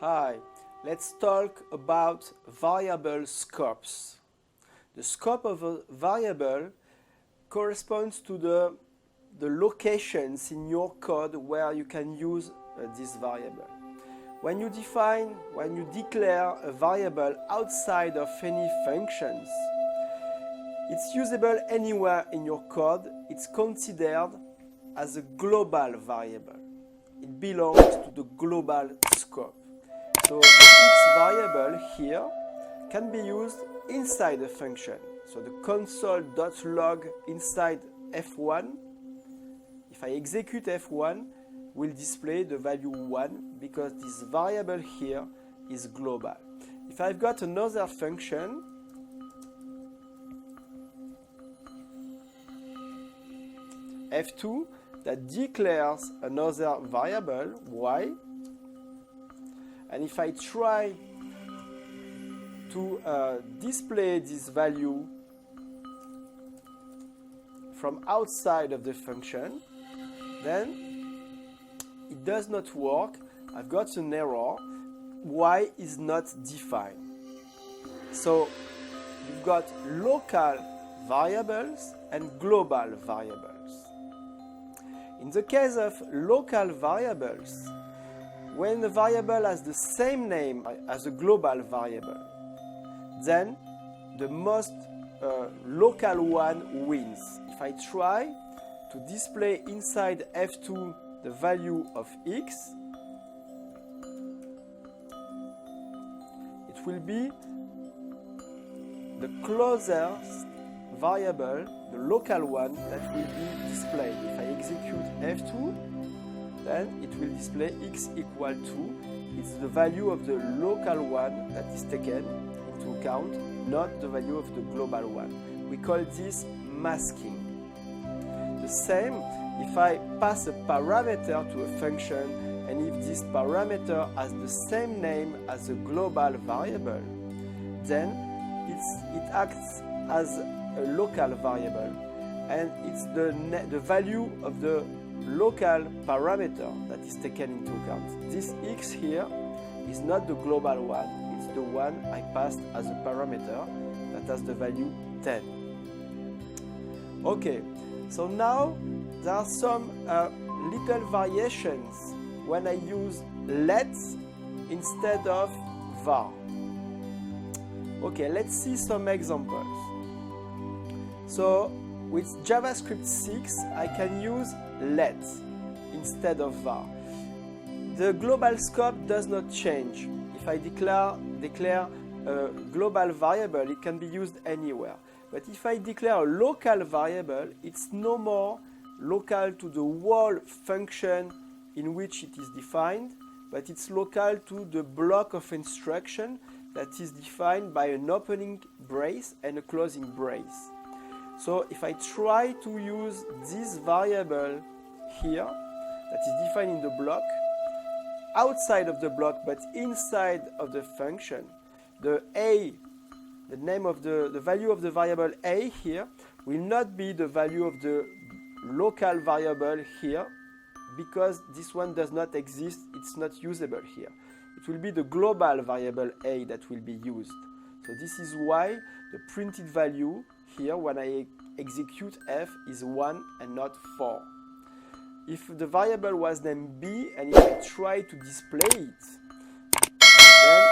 Hi, let's talk about variable scopes. The scope of a variable corresponds to the locations in your code where you can use this variable. When you declare a variable outside of any functions, it's usable anywhere in your code. It's considered as a global variable. It belongs to the global scope. So the x variable here can be used inside a function. So the console.log inside f1, if I execute f1, will display the value 1 because this variable here is global. If I've got another function, f2, that declares another variable, y, and if I try to display this value from outside of the function, then it does not work. I've got an error. Y is not defined. So you've got local variables and global variables. In the case of local variables, when a variable has the same name as a global variable, then the most local one wins. If I try to display inside f2 the value of x, it will be the closest variable, the local one, that will be displayed. If I execute f2, then it will display x equal to, it's the value of the local one that is taken into account, not the value of the global one. We call this masking. The same if I pass a parameter to a function, and if this parameter has the same name as a global variable, then it acts as a local variable, and it's the value of the local parameter that is taken into account. This x here is not the global one, it's the one I passed as a parameter that has the value 10. Okay, so now there are some little variations when I use let instead of var. Okay, let's see some examples. So with JavaScript 6, I can use let instead of var. The global scope does not change. If I declare a global variable, it can be used anywhere. But if I declare a local variable, it's no more local to the whole function in which it is defined, but it's local to the block of instruction that is defined by an opening brace and a closing brace. So if I try to use this variable here, that is defined in the block, outside of the block but inside of the function, the name of the value of the variable a here will not be the value of the local variable here, because this one does not exist, it's not usable here. It will be the global variable a that will be used. So this is why the printed value here when I execute f is 1 and not 4. If the variable was named b and if I try to display it, then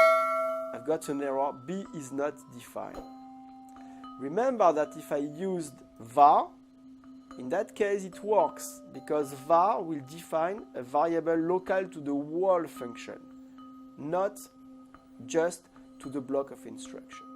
I've got an error, b is not defined. Remember that if I used var, in that case it works, because var will define a variable local to the whole function, not just to the block of instruction.